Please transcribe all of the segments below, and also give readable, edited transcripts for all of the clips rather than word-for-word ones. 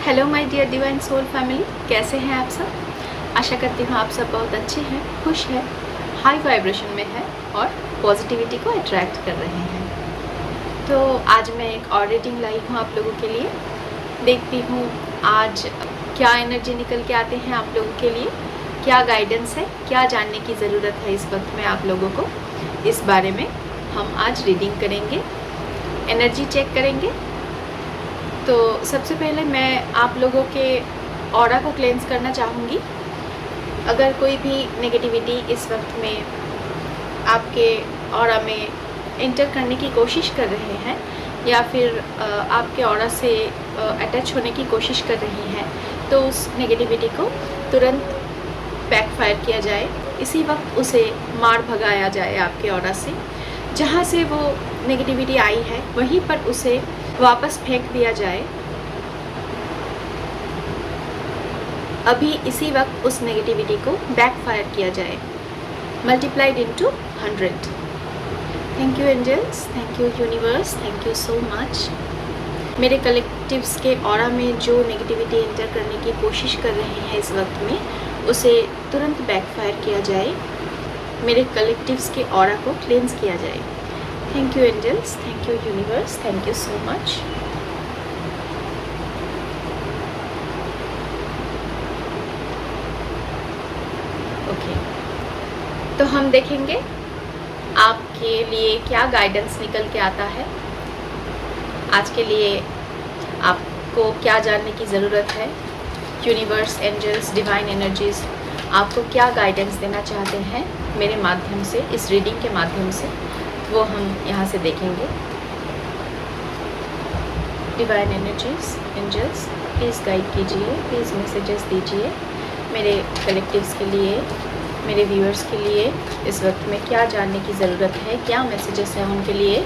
Hello my dear divine soul family, कैसे हैं आप सब। आशा करती हूँ आप सब बहुत अच्छे हैं, खुश हैं, हाई वाइब्रेशन में हैं और पॉजिटिविटी को अट्रैक्ट कर रहे हैं। तो आज मैं एक और रीडिंग लाई हूँ आप लोगों के लिए। देखती हूँ आज क्या एनर्जी निकल के आते हैं आप लोगों के लिए, क्या गाइडेंस है, क्या जानने की ज़रूरत है इस वक्त में आप लोगों को। इस बारे में हम आज रीडिंग करेंगे, एनर्जी चेक करेंगे। तो सबसे पहले मैं आप लोगों के ऑरा को क्लेंस करना चाहूँगी। अगर कोई भी नेगेटिविटी इस वक्त में आपके ऑरा में एंटर करने की कोशिश कर रहे हैं या फिर आपके ऑरा से अटैच होने की कोशिश कर रही हैं, तो उस नेगेटिविटी को तुरंत बैकफायर किया जाए। इसी वक्त उसे मार भगाया जाए आपके ऑरा से। जहाँ से वो नेगेटिविटी आई है वहीं पर उसे वापस फेंक दिया जाए। अभी इसी वक्त उस नेगेटिविटी को बैकफायर किया जाए, multiplied into 100। Thank you angels, thank you universe, thank you so much. मेरे कलेक्टिव्स के ऑरा में जो नेगेटिविटी एंटर करने की कोशिश कर रहे हैं इस वक्त में, उसे तुरंत बैकफायर किया जाए, मेरे कलेक्टिव्स के ऑरा को क्लेंस किया जाए। Thank you angels, thank you universe, thank you so much. Okay, तो हम देखेंगे आपके लिए क्या गाइडेंस निकल के आता है। आज के लिए आपको क्या जानने की ज़रूरत है। यूनिवर्स, एंजल्स, डिवाइन एनर्जीज आपको क्या गाइडेंस देना चाहते हैं मेरे माध्यम से, इस रीडिंग के माध्यम से, वो हम यहाँ से देखेंगे। Divine energies, angels please guide कीजिए, प्लीज़ मैसेजेस दीजिए मेरे कलेक्टिव्स के लिए, मेरे व्यूअर्स के लिए इस वक्त में क्या जानने की ज़रूरत है, क्या मैसेजेस हैं उनके लिए।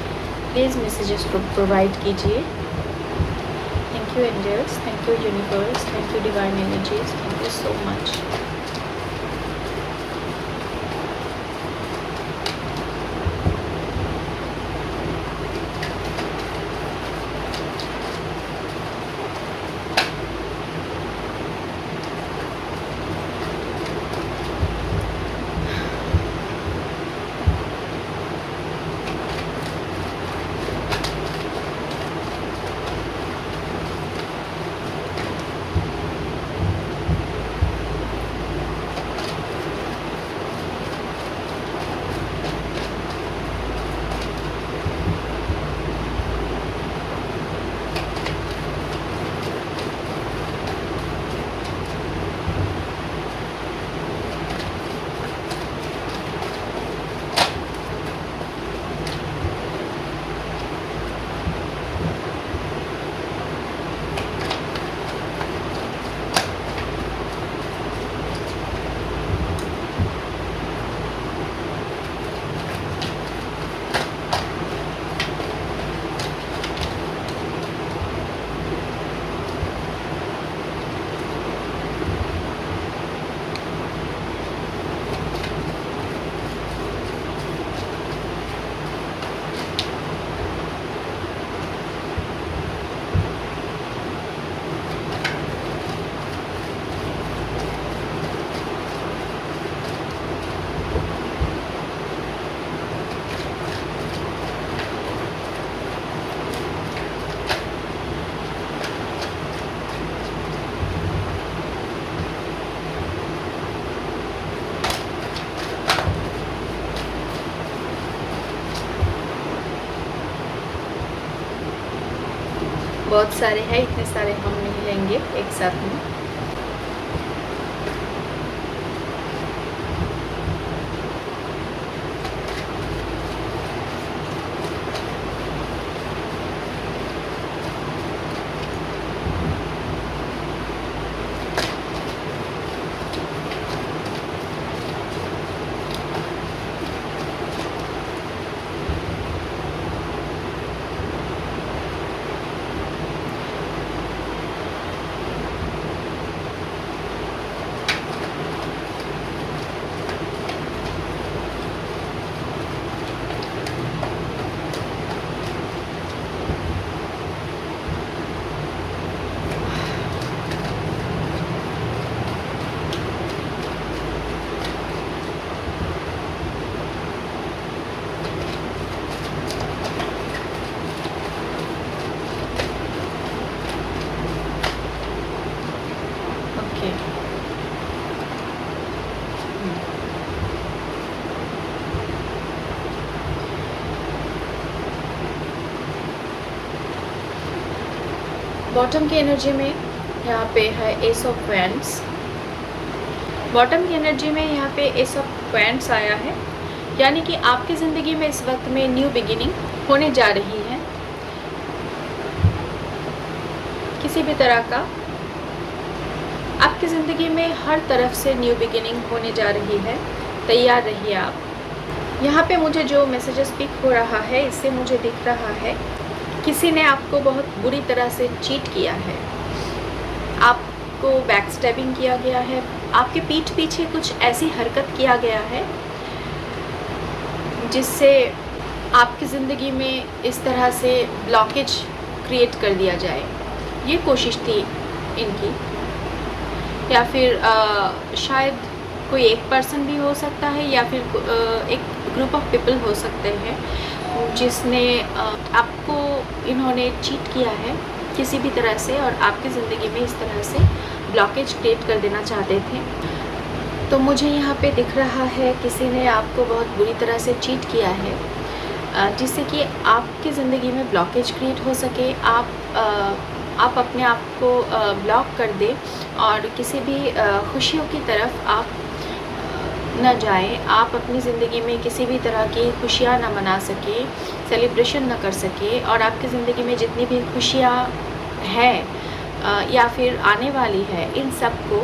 प्लीज़ मैसेजेस प्रोवाइड कीजिए। Thank you angels, thank you universe, thank you divine energies, thank you so much. बहुत सारे हैं, इतने सारे हम नहीं लेंगे एक साथ में। बॉटम की एनर्जी में यहाँ पे है एस ऑफ वैंड्स। बॉटम की एनर्जी में यहाँ पे एस ऑफ वैंड्स आया है, यानी कि आपकी ज़िंदगी में इस वक्त में न्यू बिगिनिंग होने जा रही है। किसी भी तरह का आपकी ज़िंदगी में हर तरफ से न्यू बिगिनिंग होने जा रही है। तैयार रहिए आप। यहाँ पे मुझे जो मैसेजेस पिक हो रहा है, इससे मुझे दिख रहा है किसी ने आपको बहुत बुरी तरह से चीट किया है, आपको बैक स्टैबिंग किया गया है, आपके पीठ पीछे कुछ ऐसी हरकत किया गया है जिससे आपकी ज़िंदगी में इस तरह से ब्लॉकेज क्रिएट कर दिया जाए। ये कोशिश थी इनकी, या फिर शायद कोई एक पर्सन भी हो सकता है, या फिर एक ग्रुप ऑफ पीपल हो सकते हैं जिसने आपको इन्होंने चीट किया है किसी भी तरह से, और आपकी ज़िंदगी में इस तरह से ब्लॉकेज क्रिएट कर देना चाहते थे। तो मुझे यहाँ पे दिख रहा है किसी ने आपको बहुत बुरी तरह से चीट किया है, जिससे कि आपकी ज़िंदगी में ब्लॉकेज क्रिएट हो सके, आप अपने आप को ब्लॉक कर दें और किसी भी खुशियों की तरफ आप न जाएं, आप अपनी ज़िंदगी में किसी भी तरह की खुशियाँ न मना सके, सेलिब्रेशन न कर सके, और आपकी ज़िंदगी में जितनी भी खुशियाँ हैं या फिर आने वाली है, इन सब को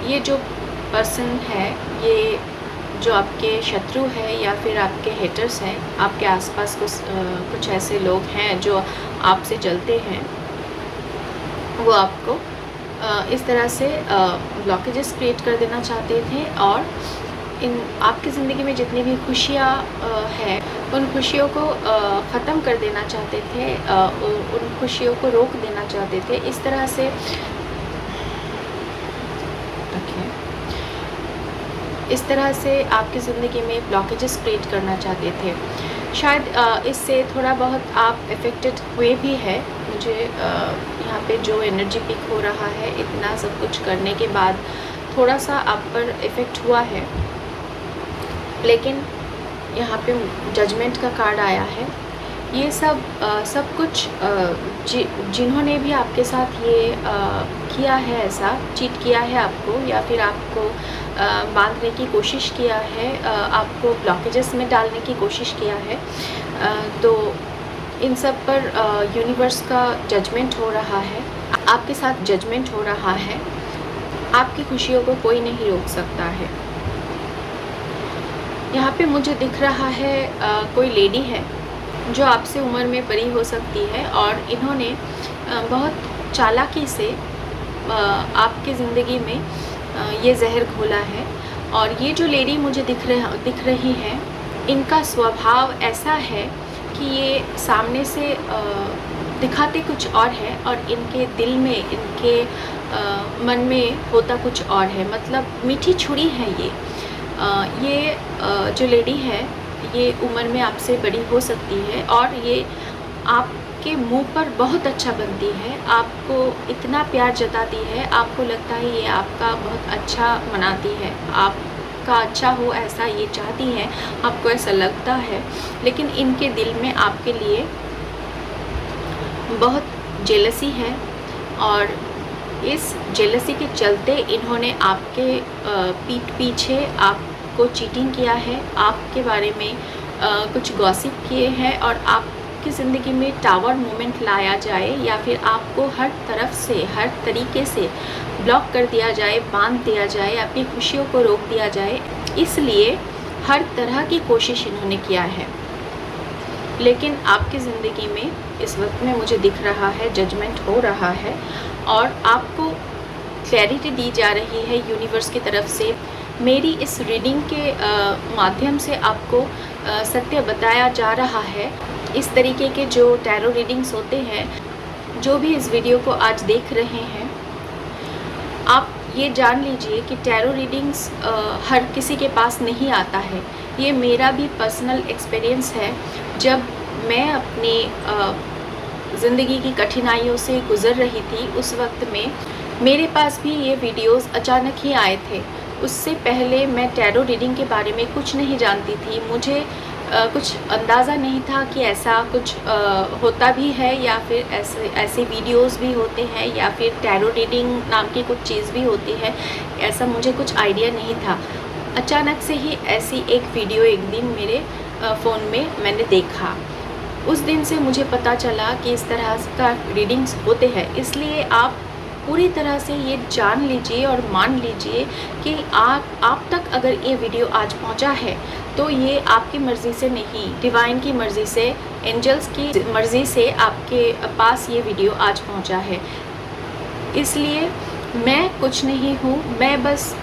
ये जो पर्सन है, ये जो आपके शत्रु है या फिर आपके हेटर्स हैं, आपके आसपास कुछ ऐसे लोग हैं जो आपसे जलते हैं, वो आपको इस तरह से ब्लॉकेजेस क्रिएट कर देना चाहते थे, और आपकी ज़िंदगी में जितनी भी खुशियाँ हैं, उन खुशियों को ख़त्म कर देना चाहते थे, उन खुशियों को रोक देना चाहते थे। इस तरह से इस तरह से आपकी ज़िंदगी में ब्लॉकेजेस क्रिएट करना चाहते थे। शायद इससे थोड़ा बहुत आप इफ़ेक्टेड हुए भी है। मुझे यहाँ पे जो एनर्जी पिक हो रहा है, इतना सब कुछ करने के बाद थोड़ा सा आप पर इफ़ेक्ट हुआ है, लेकिन यहाँ पे जजमेंट का कार्ड आया है। ये सब कुछ जिन्होंने भी आपके साथ ये किया है, ऐसा चीट किया है आपको, या फिर आपको बांधने की कोशिश किया है, आपको ब्लॉकेजेस में डालने की कोशिश किया है, तो इन सब पर यूनिवर्स का जजमेंट हो रहा है, आपके साथ जजमेंट हो रहा है। आपकी खुशियों को कोई नहीं रोक सकता है। यहाँ पे मुझे दिख रहा है कोई लेडी है जो आपसे उम्र में बड़ी हो सकती है, और इन्होंने बहुत चालाकी से आपकी ज़िंदगी में ये जहर घोला है। और ये जो लेडी मुझे दिख रही है, इनका स्वभाव ऐसा है कि ये सामने से दिखाते कुछ और है, और इनके दिल में, इनके मन में होता कुछ और है। मतलब मीठी छुरी है ये जो लेडी है, ये उम्र में आपसे बड़ी हो सकती है, और ये आपके मुंह पर बहुत अच्छा बनती है, आपको इतना प्यार जताती है, आपको लगता है ये आपका बहुत अच्छा मनाती है, आपका अच्छा हो ऐसा ये चाहती है, आपको ऐसा लगता है। लेकिन इनके दिल में आपके लिए बहुत जेलसी है, और इस जेलसी के चलते इन्होंने आपके पीठ पीछे आपको चीटिंग किया है, आपके बारे में कुछ गॉसिप किए हैं, और आपकी ज़िंदगी में टावर मोमेंट लाया जाए, या फिर आपको हर तरफ से, हर तरीके से ब्लॉक कर दिया जाए, बांध दिया जाए, अपनी खुशियों को रोक दिया जाए। इसलिए हर तरह की कोशिश इन्होंने किया है। लेकिन आपकी ज़िंदगी में इस वक्त में मुझे दिख रहा है जजमेंट हो रहा है, और आपको क्लैरिटी दी जा रही है यूनिवर्स की तरफ से। मेरी इस रीडिंग के माध्यम से आपको सत्य बताया जा रहा है। इस तरीके के जो टैरो रीडिंग्स होते हैं, जो भी इस वीडियो को आज देख रहे हैं, आप ये जान लीजिए कि टैरो रीडिंग्स हर किसी के पास नहीं आता है। ये मेरा भी पर्सनल एक्सपीरियंस है। जब मैं अपनी ज़िंदगी की कठिनाइयों से गुज़र रही थी, उस वक्त में मेरे पास भी ये वीडियोस अचानक ही आए थे। उससे पहले मैं टैरो रीडिंग के बारे में कुछ नहीं जानती थी। मुझे कुछ अंदाज़ा नहीं था कि ऐसा कुछ होता भी है, या फिर ऐसे वीडियोस भी होते हैं, या फिर टैरो रीडिंग नाम की कुछ चीज़ भी होती है। ऐसा मुझे कुछ आइडिया नहीं था। अचानक से ही ऐसी एक वीडियो एक दिन मेरे फ़ोन में मैंने देखा। उस दिन से मुझे पता चला कि इस तरह का रीडिंग्स होते हैं। इसलिए आप पूरी तरह से ये जान लीजिए और मान लीजिए कि आप तक अगर ये वीडियो आज पहुंचा है तो ये आपकी मर्ज़ी से नहीं, डिवाइन की मर्ज़ी से, एंजल्स की मर्ज़ी से आपके पास ये वीडियो आज पहुंचा है। इसलिए मैं कुछ नहीं हूँ, मैं बस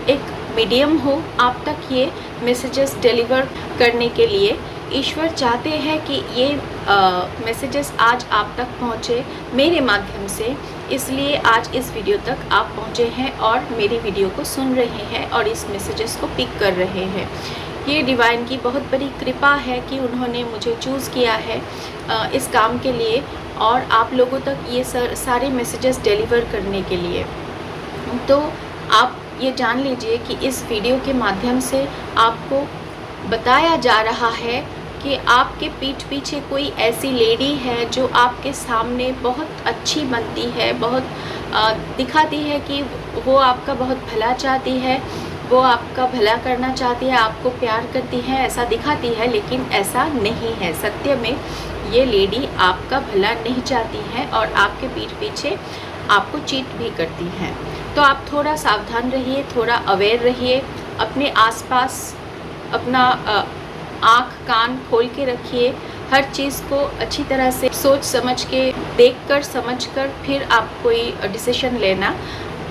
एक मीडियम हूँ आप तक ये मैसेजेस डिलीवर करने के लिए। ईश्वर चाहते हैं कि ये मैसेजेस आज आप तक पहुँचे मेरे माध्यम से, इसलिए आज इस वीडियो तक आप पहुँचे हैं और मेरी वीडियो को सुन रहे हैं और इस मैसेजेस को पिक कर रहे हैं। ये डिवाइन की बहुत बड़ी कृपा है कि उन्होंने मुझे चूज़ किया है इस काम के लिए और आप लोगों तक ये सारे मैसेजेस डिलीवर करने के लिए। तो आप ये जान लीजिए कि इस वीडियो के माध्यम से आपको बताया जा रहा है कि आपके पीठ पीछे कोई ऐसी लेडी है जो आपके सामने बहुत अच्छी बनती है, बहुत दिखाती है कि वो आपका बहुत भला चाहती है, वो आपका भला करना चाहती है, आपको प्यार करती है, ऐसा दिखाती है। लेकिन ऐसा नहीं है। सत्य में ये लेडी आपका भला नहीं चाहती है और आपके पीठ पीछे आपको चीट भी करती हैं। तो आप थोड़ा सावधान रहिए, थोड़ा अवेयर रहिए, अपने आसपास अपना आँख कान खोल के रखिए, हर चीज़ को अच्छी तरह से सोच समझ के, देखकर समझकर फिर आप कोई डिसीजन लेना।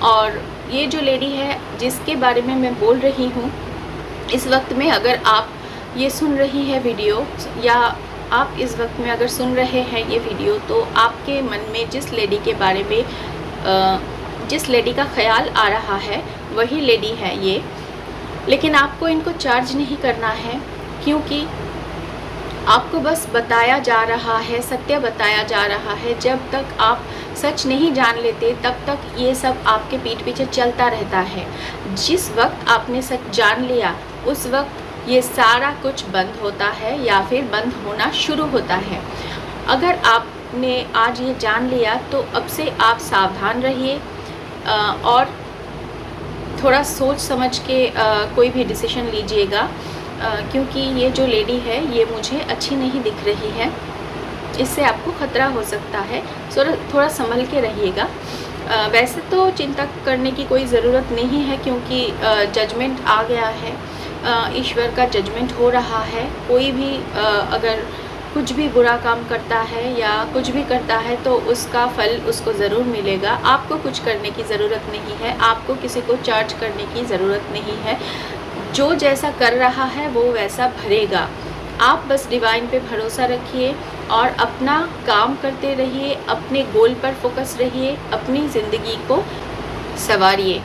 और ये जो लेडी है जिसके बारे में मैं बोल रही हूँ, इस वक्त में अगर आप ये सुन रही है वीडियो, या आप इस वक्त में अगर सुन रहे हैं ये वीडियो, तो आपके मन में जिस लेडी के बारे में जिस लेडी का ख्याल आ रहा है वही लेडी है ये। लेकिन आपको इनको चार्ज नहीं करना है, क्योंकि आपको बस बताया जा रहा है, सत्य बताया जा रहा है। जब तक आप सच नहीं जान लेते तब तक ये सब आपके पीठ पीछे चलता रहता है। जिस वक्त आपने सच जान लिया उस वक्त ये सारा कुछ बंद होता है या फिर बंद होना शुरू होता है। अगर आपने आज ये जान लिया तो अब से आप सावधान रहिए और थोड़ा सोच समझ के कोई भी डिसीजन लीजिएगा, क्योंकि ये जो लेडी है ये मुझे अच्छी नहीं दिख रही है, इससे आपको ख़तरा हो सकता है। थोड़ा संभल के रहिएगा। वैसे तो चिंता करने की कोई ज़रूरत नहीं है, क्योंकि जजमेंट आ गया है, ईश्वर का जजमेंट हो रहा है। कोई भी अगर कुछ भी बुरा काम करता है या कुछ भी करता है तो उसका फल उसको ज़रूर मिलेगा। आपको कुछ करने की ज़रूरत नहीं है, आपको किसी को चार्ज करने की ज़रूरत नहीं है। जो जैसा कर रहा है वो वैसा भरेगा। आप बस डिवाइन पे भरोसा रखिए और अपना काम करते रहिए, अपने गोल पर फोकस रहिए, अपनी ज़िंदगी को संवारिए।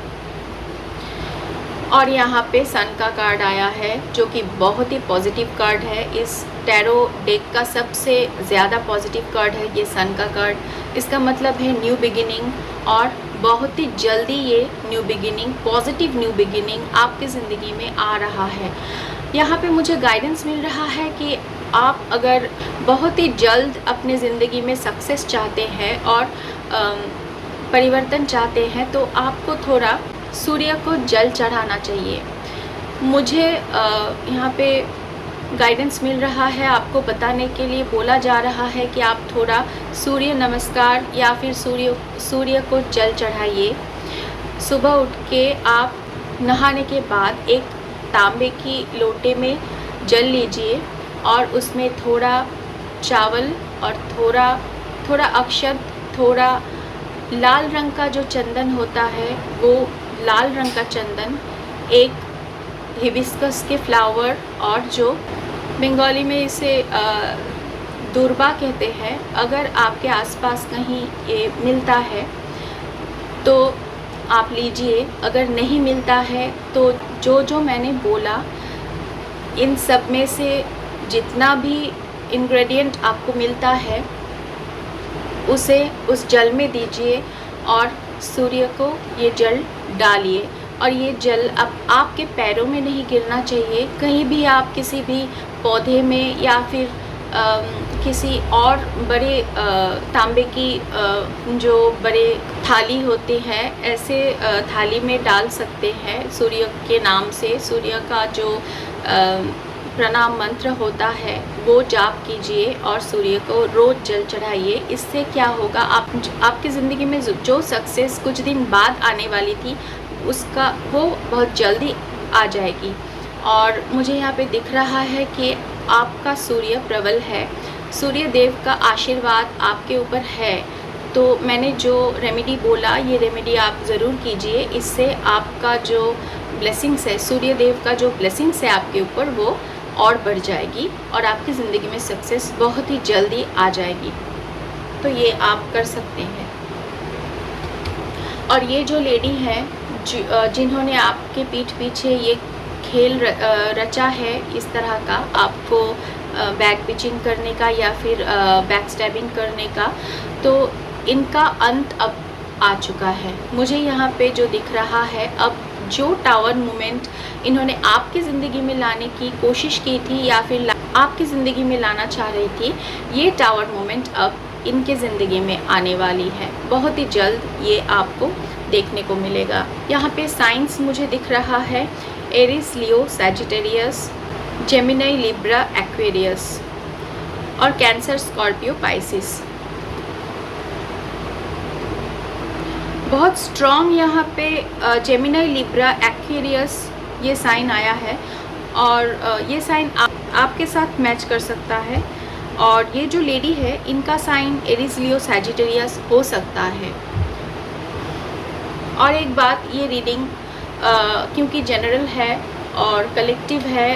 और यहाँ पे सन का कार्ड आया है जो कि बहुत ही पॉजिटिव कार्ड है। इस टैरो डेक का सबसे ज़्यादा पॉजिटिव कार्ड है ये सन का कार्ड। इसका मतलब है न्यू बिगिनिंग, और बहुत ही जल्दी ये new beginning, positive new beginning आपकी ज़िंदगी में आ रहा है। यहाँ पे मुझे गाइडेंस मिल रहा है कि आप अगर बहुत ही जल्द अपनी ज़िंदगी में सक्सेस चाहते हैं और परिवर्तन चाहते हैं तो आपको थोड़ा सूर्य को जल चढ़ाना चाहिए। मुझे यहाँ पे गाइडेंस मिल रहा है, आपको बताने के लिए बोला जा रहा है कि आप थोड़ा सूर्य नमस्कार या फिर सूर्य को जल चढ़ाइए। सुबह उठ के आप नहाने के बाद एक तांबे की लोटे में जल लीजिए और उसमें थोड़ा चावल और थोड़ा अक्षत, थोड़ा लाल रंग का जो चंदन होता है वो लाल रंग का चंदन, एक हिबिस्कस के फ्लावर, और जो बंगाली में इसे दूर्बा कहते हैं, अगर आपके आसपास कहीं ये मिलता है तो आप लीजिए। अगर नहीं मिलता है तो जो मैंने बोला इन सब में से जितना भी इंग्रेडिएंट आपको मिलता है उसे उस जल में दीजिए और सूर्य को ये जल डालिए। और ये जल अब आपके पैरों में नहीं गिरना चाहिए। कहीं भी आप किसी भी पौधे में या फिर किसी और बड़े तांबे की जो बड़े थाली होते हैं, ऐसे थाली में डाल सकते हैं। सूर्य के नाम से सूर्य का जो प्रणाम मंत्र होता है वो जाप कीजिए और सूर्य को रोज़ जल चढ़ाइए। इससे क्या होगा, आपकी ज़िंदगी में जो सक्सेस कुछ दिन बाद आने वाली थी उसका वो बहुत जल्दी आ जाएगी। और मुझे यहाँ पे दिख रहा है कि आपका सूर्य प्रबल है, सूर्य देव का आशीर्वाद आपके ऊपर है। तो मैंने जो रेमेडी बोला, ये रेमेडी आप ज़रूर कीजिए। इससे आपका जो ब्लेसिंग्स है, सूर्य देव का जो ब्लेसिंग्स है आपके ऊपर, वो और बढ़ जाएगी और आपकी ज़िंदगी में सक्सेस बहुत ही जल्दी आ जाएगी। तो ये आप कर सकते हैं। और ये जो लेडी है जिन्होंने आपके पीठ पीछे ये खेल रचा है, इस तरह का आपको बैक पिचिंग करने का या फिर बैक स्टैबिंग करने का, तो इनका अंत अब आ चुका है। मुझे यहाँ पे जो दिख रहा है, अब जो टावर मूवमेंट इन्होंने आपकी ज़िंदगी में लाने की कोशिश की थी या फिर आपकी ज़िंदगी में लाना चाह रही थी, ये टावर मूवमेंट अब इनके ज़िंदगी में आने वाली है। बहुत ही जल्द ये आपको देखने को मिलेगा। यहाँ पे साइंस मुझे दिख रहा है एरिस, लियो, सैजिटेरियस, जेमिनी, लिब्रा, एक्वेरियस और कैंसर, स्कॉर्पियो, पाइसिस। बहुत स्ट्रॉन्ग यहाँ पे जेमिनी, लिब्रा, एक्वेरियस ये साइन आया है और ये साइन आपके साथ मैच कर सकता है। और ये जो लेडी है, इनका साइन एरिस, लियो, सैजिटेरियस हो सकता है। और एक बात, ये रीडिंग क्योंकि जनरल है और कलेक्टिव है,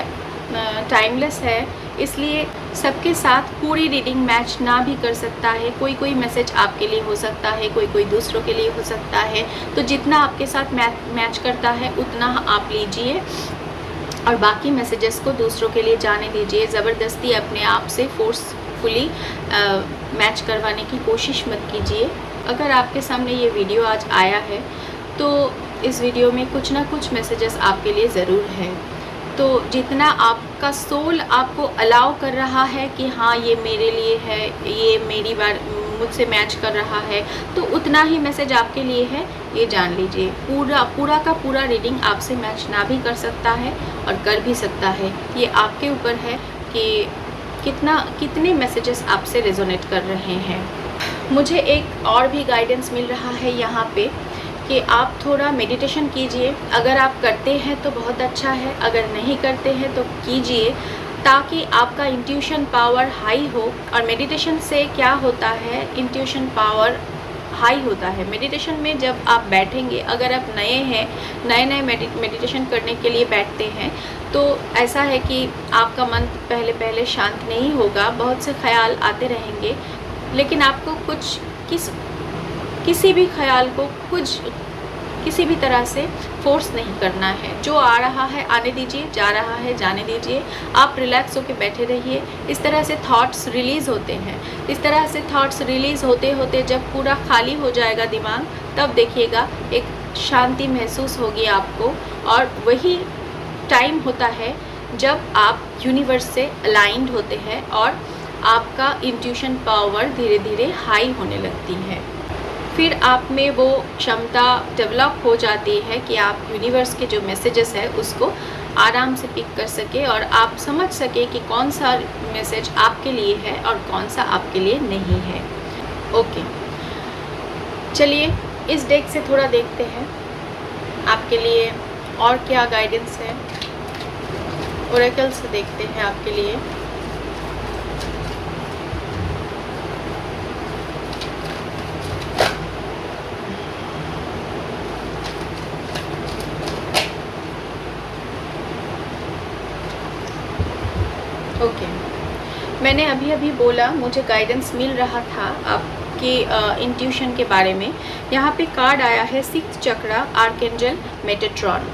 टाइमलेस है, इसलिए सबके साथ पूरी रीडिंग मैच ना भी कर सकता है। कोई मैसेज आपके लिए हो सकता है, कोई दूसरों के लिए हो सकता है। तो जितना आपके साथ मैच करता है उतना आप लीजिए और बाकी मैसेजेस को दूसरों के लिए जाने दीजिए। ज़बरदस्ती अपने आप से फोर्सफुली मैच करवाने की कोशिश मत कीजिए। अगर आपके सामने ये वीडियो आज आया है तो इस वीडियो में कुछ ना कुछ मैसेजेस आपके लिए ज़रूर है। तो जितना आपका सोल आपको अलाउ कर रहा है कि हाँ ये मेरे लिए है, ये मेरी बार मुझसे मैच कर रहा है, तो उतना ही मैसेज आपके लिए है, ये जान लीजिए। पूरा का पूरा रीडिंग आपसे मैच ना भी कर सकता है और कर भी सकता है। ये आपके ऊपर है कि कितने मैसेजेस आपसे रेजोनेट कर रहे हैं। मुझे एक और भी गाइडेंस मिल रहा है यहाँ पे कि आप थोड़ा मेडिटेशन कीजिए। अगर आप करते हैं तो बहुत अच्छा है, अगर नहीं करते हैं तो कीजिए, ताकि आपका इंट्यूशन पावर हाई हो। और मेडिटेशन से क्या होता है, इंट्यूशन पावर हाई होता है। मेडिटेशन में जब आप बैठेंगे, अगर आप नए मेडिटेशन करने के लिए बैठते हैं, तो ऐसा है कि आपका मन पहले शांत नहीं होगा, बहुत से ख्याल आते रहेंगे, लेकिन आपको किसी भी ख्याल को किसी भी तरह से फोर्स नहीं करना है। जो आ रहा है आने दीजिए, जा रहा है जाने दीजिए। आप रिलैक्स होकर बैठे रहिए। इस तरह से थॉट्स रिलीज़ होते हैं। इस तरह से थॉट्स रिलीज़ होते होते जब पूरा खाली हो जाएगा दिमाग, तब देखिएगा एक शांति महसूस होगी आपको। और वही टाइम होता है जब आप यूनिवर्स से अलाइंड होते हैं और आपका इंट्यूशन पावर धीरे धीरे हाई होने लगती है। फिर आप में वो क्षमता डेवलप हो जाती है कि आप यूनिवर्स के जो मैसेजेस है उसको आराम से पिक कर सके और आप समझ सके कि कौन सा मैसेज आपके लिए है और कौन सा आपके लिए नहीं है। ओके, चलिए इस डेक से थोड़ा देखते हैं आपके लिए और क्या गाइडेंस है। ओरेकल से देखते हैं आपके लिए। ओके, मैंने अभी बोला मुझे गाइडेंस मिल रहा था आपके इंट्यूशन के बारे में। यहाँ पे कार्ड आया है 6th चक्रा, आर्कएंजल मेटाट्रॉन।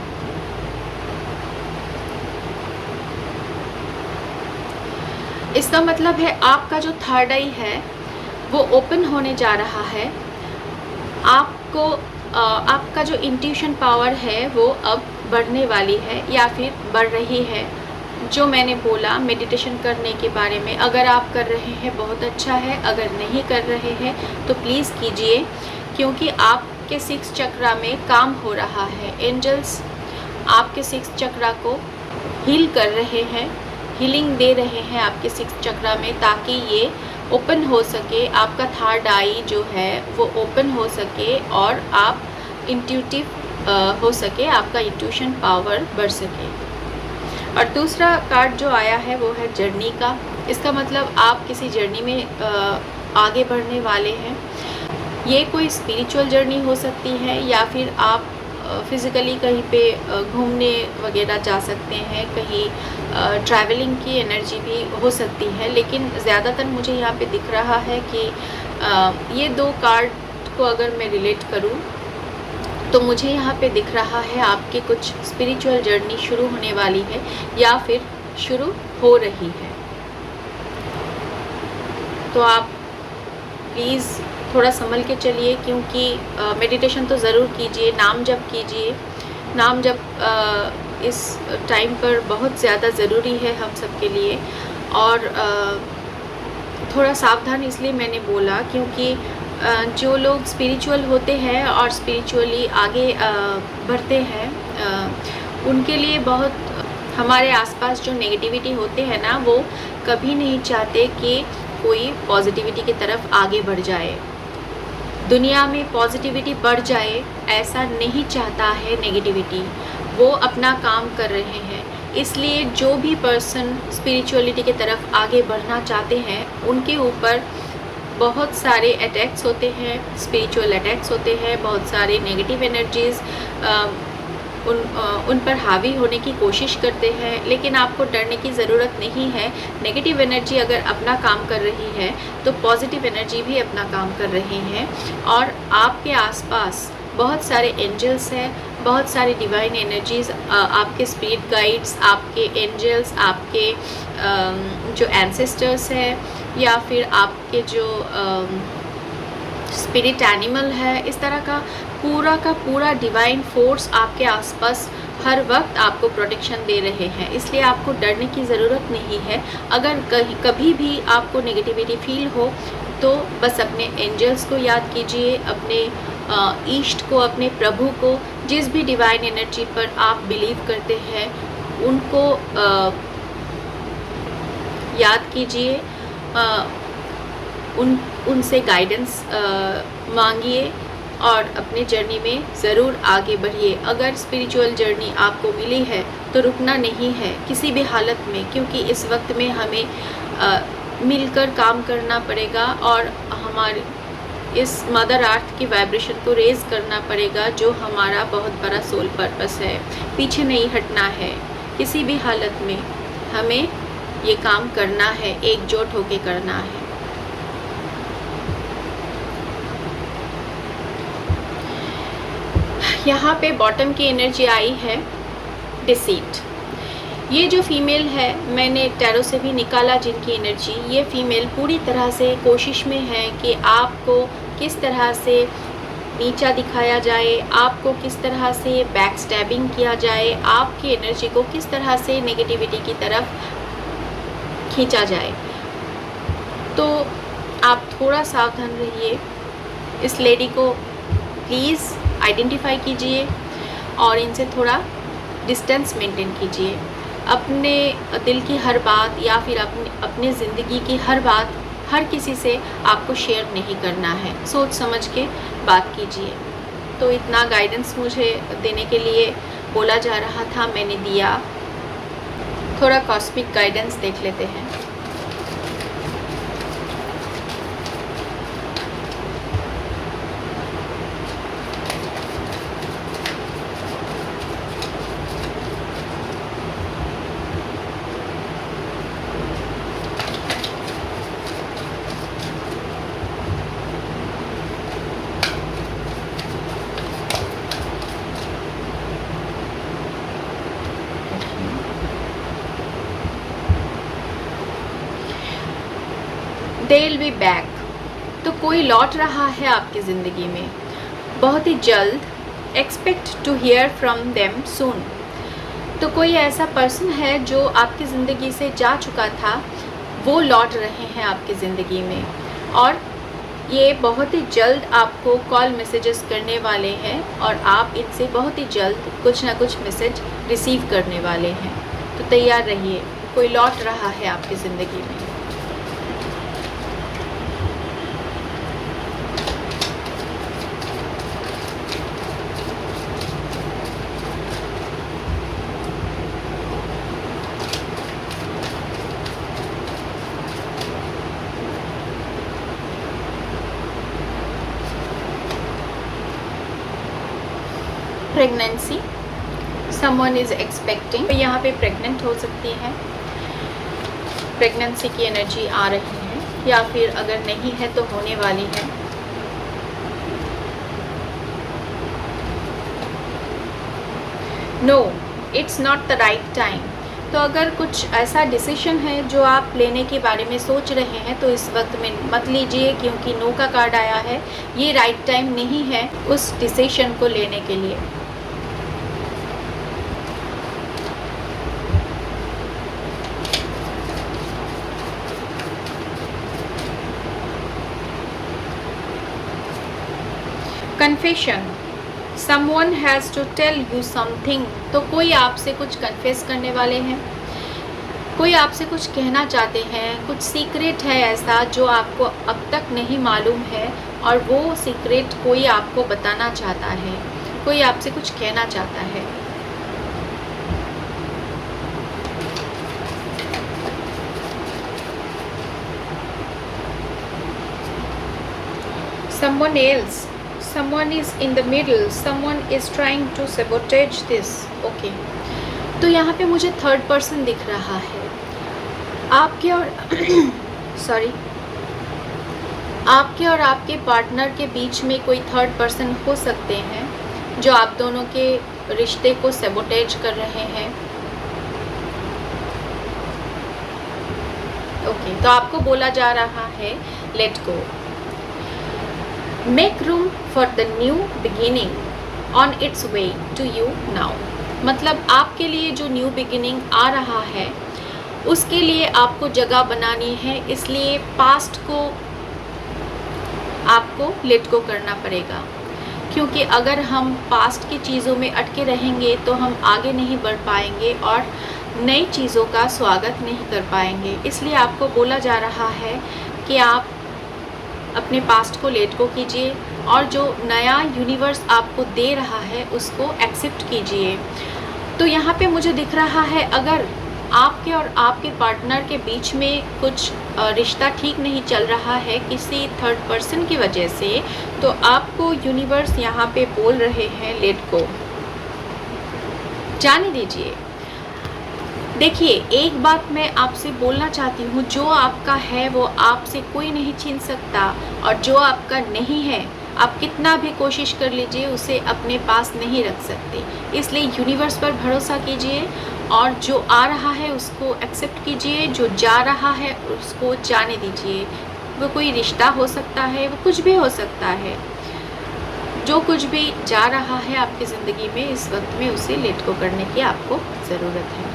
इसका मतलब है आपका जो थर्ड आई है वो ओपन होने जा रहा है। आपको आपका जो इंट्यूशन पावर है वो अब बढ़ने वाली है या फिर बढ़ रही है। जो मैंने बोला मेडिटेशन करने के बारे में, अगर आप कर रहे हैं बहुत अच्छा है, अगर नहीं कर रहे हैं तो प्लीज़ कीजिए, क्योंकि आपके 6 चक्रा में काम हो रहा है। एंजल्स आपके 6 चक्रा को हील कर रहे हैं, हीलिंग दे रहे हैं आपके 6 चक्रा में, ताकि ये ओपन हो सके, आपका थर्ड आई जो है वो ओपन हो सके और आप इंट्यूटिव हो सके, आपका इंट्यूशन पावर बढ़ सके। और दूसरा कार्ड जो आया है वो है जर्नी का। इसका मतलब आप किसी जर्नी में आगे बढ़ने वाले हैं। ये कोई स्पिरिचुअल जर्नी हो सकती है, या फिर आप फिज़िकली कहीं पे घूमने वगैरह जा सकते हैं, कहीं ट्रैवलिंग की एनर्जी भी हो सकती है। लेकिन ज़्यादातर मुझे यहाँ पे दिख रहा है कि ये 2 कार्ड को अगर मैं रिलेट करूँ तो मुझे यहाँ पे दिख रहा है आपकी कुछ स्पिरिचुअल जर्नी शुरू होने वाली है, या फिर शुरू हो रही है। तो आप प्लीज़ थोड़ा संभल के चलिए, क्योंकि मेडिटेशन तो ज़रूर कीजिए, नाम जप कीजिए। नाम जप इस टाइम पर बहुत ज़्यादा ज़रूरी है हम सब के लिए। और थोड़ा सावधान इसलिए मैंने बोला क्योंकि जो लोग स्पिरिचुअल होते हैं और स्पिरिचुअली आगे बढ़ते हैं, उनके लिए बहुत, हमारे आसपास जो नेगेटिविटी होते हैं ना, वो कभी नहीं चाहते कि कोई पॉजिटिविटी की तरफ आगे बढ़ जाए, दुनिया में पॉजिटिविटी बढ़ जाए, ऐसा नहीं चाहता है नेगेटिविटी। वो अपना काम कर रहे हैं। इसलिए जो भी पर्सन स्पिरिचुअलिटी की तरफ आगे बढ़ना चाहते हैं, उनके ऊपर बहुत सारे अटैक्स होते हैं, स्पिरिचुअल अटैक्स होते हैं, बहुत सारे नेगेटिव एनर्जीज़ उन पर हावी होने की कोशिश करते हैं। लेकिन आपको डरने की ज़रूरत नहीं है। नेगेटिव एनर्जी अगर अपना काम कर रही है तो पॉजिटिव एनर्जी भी अपना काम कर रही हैं। और आपके आसपास बहुत सारे एंजल्स हैं, बहुत सारे डिवाइन एनर्जीज़, आपके स्पिरिट गाइड्स, आपके एंजल्स, आपके जो एंसेस्टर्स हैं, या फिर आपके जो स्पिरिट एनिमल है, इस तरह का पूरा डिवाइन फोर्स आपके आसपास हर वक्त आपको प्रोटेक्शन दे रहे हैं। इसलिए आपको डरने की ज़रूरत नहीं है। अगर कभी भी आपको नेगेटिविटी फील हो तो बस अपने एंजल्स को याद कीजिए, अपने ईष्ट को, अपने प्रभु को, जिस भी डिवाइन एनर्जी पर आप बिलीव करते हैं उनको याद कीजिए, उनसे गाइडेंस मांगिए और अपने जर्नी में ज़रूर आगे बढ़िए। अगर स्पिरिचुअल जर्नी आपको मिली है तो रुकना नहीं है किसी भी हालत में, क्योंकि इस वक्त में हमें मिलकर काम करना पड़ेगा और हमारे इस मदर अर्थ की वाइब्रेशन को रेज़ करना पड़ेगा, जो हमारा बहुत बड़ा सोल पर्पस है। पीछे नहीं हटना है किसी भी हालत में, हमें ये काम करना है, एकजुट होके करना है। यहाँ पे बॉटम की एनर्जी आई है डिसीट। ये जो फीमेल है, मैंने टैरो से भी निकाला जिनकी एनर्जी, ये फीमेल पूरी तरह से कोशिश में है कि आपको किस तरह से नीचा दिखाया जाए, आपको किस तरह से बैक स्टैबिंग किया जाए, आपकी एनर्जी को किस तरह से नेगेटिविटी की तरफ खींचा जाए। तो आप थोड़ा सावधान रहिए। इस लेडी को प्लीज़ आइडेंटिफाई कीजिए और इनसे थोड़ा डिस्टेंस मेंटेन कीजिए। अपने दिल की हर बात या फिर अपने ज़िंदगी की हर बात हर किसी से आपको शेयर नहीं करना है, सोच समझ के बात कीजिए। तो इतना गाइडेंस मुझे देने के लिए बोला जा रहा था, मैंने दिया। थोड़ा कॉस्मिक गाइडेंस देख लेते हैं। They will be back. तो कोई लौट रहा है आपकी ज़िंदगी में बहुत ही जल्द। Expect to hear from them soon. तो कोई ऐसा पर्सन है जो आपकी ज़िंदगी से जा चुका था, वो लौट रहे हैं आपकी ज़िंदगी में, और ये बहुत ही जल्द आपको कॉल मैसेजेस करने वाले हैं और आप इनसे बहुत ही जल्द कुछ ना कुछ मैसेज रिसीव करने वाले हैं। तो तैयार रहिए, कोई लौट रहा है आपकी ज़िंदगी में। प्रेगनेंसी, समवन इज़ एक्सपेक्टिंग, यहाँ पे प्रेग्नेंट हो सकती है, प्रेगनेंसी की एनर्जी आ रही है, या फिर अगर नहीं है तो होने वाली है। No, it's not the right time. तो अगर कुछ ऐसा डिसीजन है जो आप लेने के बारे में सोच रहे हैं तो इस वक्त में मत लीजिए, क्योंकि नो का कार्ड आया है। ये राइट टाइम नहीं है उस डिसीजन को लेने के लिए। Confession, someone has to tell you something। तो कोई आपसे कुछ कन्फेस करने वाले हैं, कोई आपसे कुछ कहना चाहते हैं, कुछ सीक्रेट है ऐसा जो आपको अब तक नहीं मालूम है, और वो सीक्रेट कोई आपको बताना चाहता है, कोई आपसे कुछ कहना चाहता है। someone else, someone is in the middle, someone is trying to sabotage this। okay, तो यहाँ पे मुझे थर्ड पर्सन दिख रहा है आपके और सॉरी आपके और आपके पार्टनर के बीच में कोई थर्ड पर्सन हो सकते हैं जो आप दोनों के रिश्ते को सैबोटेज कर रहे हैं। ओके, तो आपको बोला जा रहा है let go, make room for the new beginning on its way to you now. मतलब आपके लिए जो न्यू बिगिनिंग आ रहा है उसके लिए आपको जगह बनानी है, इसलिए पास्ट को आपको लेट गो करना पड़ेगा, क्योंकि अगर हम पास्ट की चीज़ों में अटके रहेंगे तो हम आगे नहीं बढ़ पाएंगे और नई चीज़ों का स्वागत नहीं कर पाएंगे। इसलिए आपको बोला जा रहा है कि आप अपने पास्ट को लेट गो कीजिए और जो नया यूनिवर्स आपको दे रहा है उसको एक्सेप्ट कीजिए। तो यहाँ पे मुझे दिख रहा है अगर आपके और आपके पार्टनर के बीच में कुछ रिश्ता ठीक नहीं चल रहा है किसी थर्ड पर्सन की वजह से, तो आपको यूनिवर्स यहाँ पे बोल रहे हैं लेट गो, जाने दीजिए। देखिए, एक बात मैं आपसे बोलना चाहती हूँ, जो आपका है वो आपसे कोई नहीं छीन सकता, और जो आपका नहीं है आप कितना भी कोशिश कर लीजिए उसे अपने पास नहीं रख सकते। इसलिए यूनिवर्स पर भरोसा कीजिए और जो आ रहा है उसको एक्सेप्ट कीजिए, जो जा रहा है उसको जाने दीजिए। वो कोई रिश्ता हो सकता है, वो कुछ भी हो सकता है, जो कुछ भी जा रहा है आपकी ज़िंदगी में इस वक्त में उसे लेट गो करने की आपको ज़रूरत है।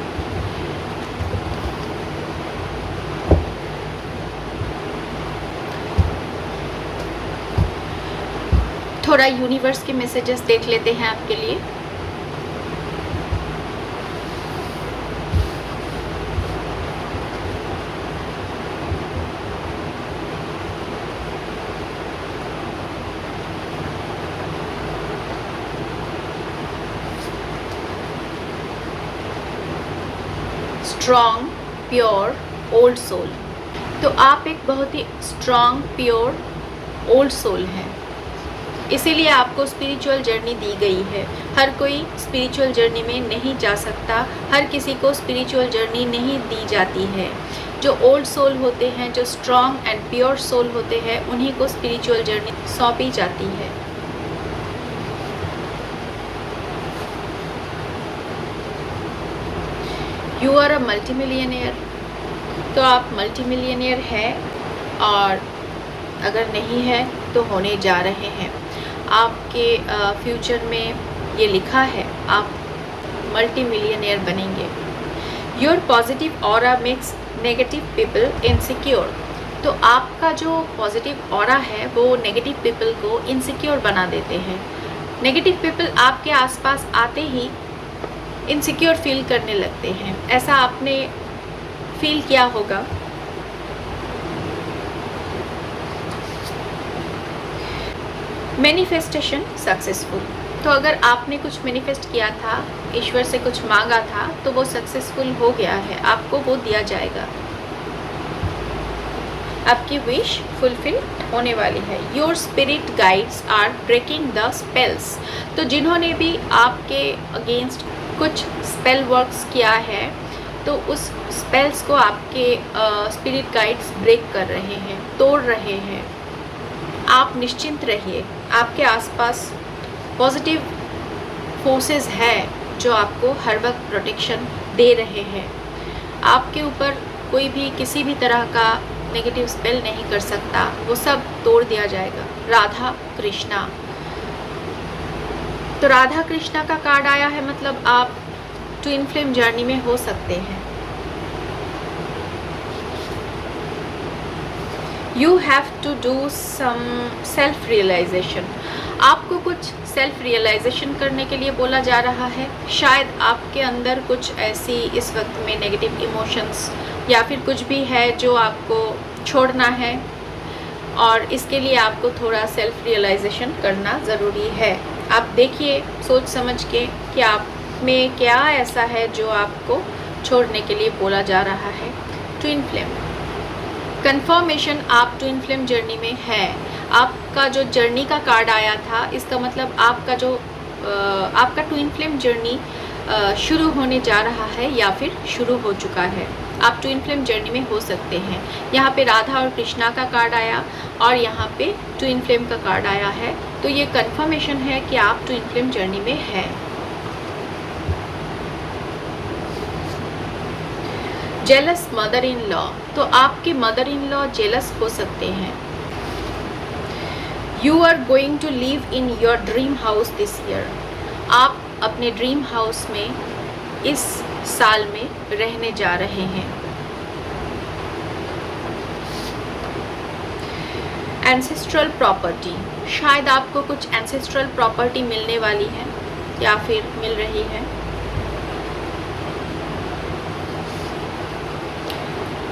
थोड़ा यूनिवर्स के मैसेजेस देख लेते हैं आपके लिए। Strong, pure, old soul. तो आप एक बहुत ही स्ट्रॉन्ग, प्योर, ओल्ड सोल हैं, इसीलिए आपको स्पिरिचुअल जर्नी दी गई है। हर कोई स्पिरिचुअल जर्नी में नहीं जा सकता, हर किसी को स्पिरिचुअल जर्नी नहीं दी जाती है। जो ओल्ड सोल होते हैं, जो स्ट्रॉन्ग एंड प्योर सोल होते हैं, उन्हीं को स्पिरिचुअल जर्नी सौंपी जाती है। You are a multi millionaire. तो आप मल्टी मिलियनियर हैं, और अगर नहीं है तो होने जा रहे हैं। आपके फ्यूचर में ये लिखा है, आप मल्टी मिलियनेयर बनेंगे। Your positive aura makes negative people insecure. तो आपका जो पॉजिटिव ऑरा है वो नेगेटिव पीपल को इनसिक्योर बना देते हैं। नेगेटिव पीपल आपके आसपास आते ही इनसिक्योर फील करने लगते हैं। ऐसा आपने फील किया होगा। Manifestation successful. तो अगर आपने कुछ मैनिफेस्ट किया था, ईश्वर से कुछ मांगा था, तो वो सक्सेसफुल हो गया है, आपको वो दिया जाएगा। आपकी विश फुलफिल होने वाली है। Your spirit guides are breaking the spells. तो जिन्होंने भी आपके अगेंस्ट कुछ स्पेल वर्क्स किया है, तो उस स्पेल्स को आपके स्पिरिट गाइड्स ब्रेक कर रहे हैं, तोड़ रहे हैं। आप निश्चिंत रहिए, आपके आसपास पॉजिटिव फोर्सेस है जो आपको हर वक्त प्रोटेक्शन दे रहे हैं। आपके ऊपर कोई भी किसी भी तरह का नेगेटिव स्पेल नहीं कर सकता, वो सब तोड़ दिया जाएगा। राधा कृष्णा। तो राधा कृष्णा का कार्ड आया है, मतलब आप ट्विन फ्लेम जर्नी में हो सकते हैं। You have to do some self realisation. आपको कुछ सेल्फ रियलाइजेशन करने के लिए बोला जा रहा है। शायद आपके अंदर कुछ ऐसी इस वक्त में नेगेटिव इमोशंस या फिर कुछ भी है जो आपको छोड़ना है, और इसके लिए आपको थोड़ा सेल्फ रियलाइजेशन करना ज़रूरी है। आप देखिए सोच समझ के कि आप में क्या ऐसा है जो आपको छोड़ने के लिए बोला जा रहा है। ट्विन फ्लेम कंफर्मेशन, आप ट्विन फ्लेम जर्नी में है। आपका जो जर्नी का कार्ड आया था, इसका मतलब आपका ट्विन फ्लेम जर्नी शुरू होने जा रहा है या फिर शुरू हो चुका है। आप ट्विन फ्लेम जर्नी में हो सकते हैं। यहाँ पे राधा और कृष्णा का कार्ड आया और यहाँ पे ट्विन फ्लेम का कार्ड आया है, तो ये कंफर्मेशन है कि आप ट्विन फ्लेम जर्नी में हैं। Jealous mother in law. तो आपके मदर इन लॉ जेलस हो सकते हैं। You are going to live in your dream house this year. आप अपने ड्रीम हाउस में इस साल में रहने जा रहे हैं। एंसेस्ट्रल प्रॉपर्टी, शायद आपको कुछ एंसेस्ट्रल प्रॉपर्टी मिलने वाली है या फिर मिल रही है।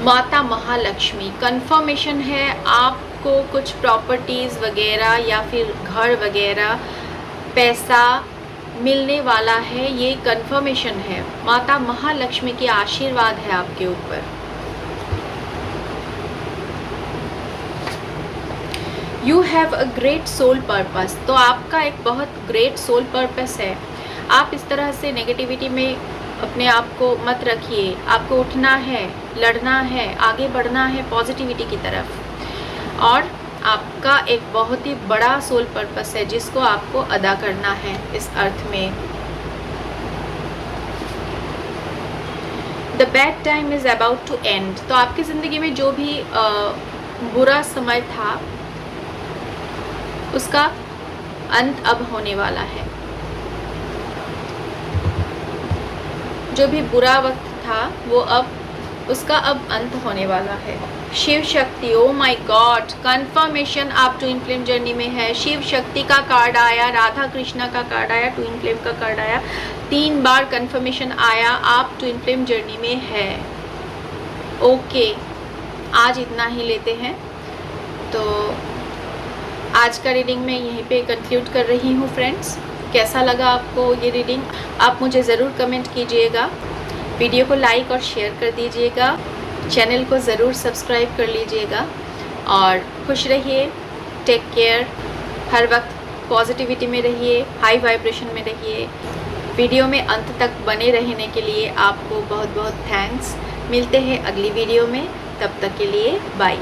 माता महालक्ष्मी, कंफर्मेशन है आपको कुछ प्रॉपर्टीज़ वगैरह या फिर घर वगैरह, पैसा मिलने वाला है, ये कंफर्मेशन है। माता महालक्ष्मी की आशीर्वाद है आपके ऊपर। You have a great soul purpose. तो आपका एक बहुत ग्रेट सोल पर्पस है। आप इस तरह से नेगेटिविटी में अपने आप को मत रखिए। आपको उठना है, लड़ना है, आगे बढ़ना है पॉजिटिविटी की तरफ। और आपका एक बहुत ही बड़ा सोल पर्पस है जिसको आपको अदा करना है इस अर्थ में। The bad time is about to end. तो आपकी ज़िंदगी में जो भी बुरा समय था उसका अंत अब होने वाला है। जो भी बुरा वक्त था वो उसका अब अंत होने वाला है। Shiv Shakti, oh my God, confirmation आप ट्विन फ्लेम जर्नी में है। शिव शक्ति का कार्ड आया, राधा कृष्णा का कार्ड आया, ट्विन फ्लेम का कार्ड आया, 3 बार कंफर्मेशन आया, आप ट्विन फ्लेम जर्नी में है। ओके, आज इतना ही लेते हैं। तो आज का रीडिंग मैं यहीं पे कंक्लूड कर रही हूँ फ्रेंड्स। कैसा लगा आपको ये रीडिंग, आप मुझे ज़रूर कमेंट कीजिएगा। वीडियो को लाइक और शेयर कर दीजिएगा। चैनल को ज़रूर सब्सक्राइब कर लीजिएगा और खुश रहिए। Take care. हर वक्त पॉजिटिविटी में रहिए, हाई वाइब्रेशन में रहिए। वीडियो में अंत तक बने रहने के लिए आपको बहुत बहुत थैंक्स। मिलते हैं अगली वीडियो में, तब तक के लिए बाय।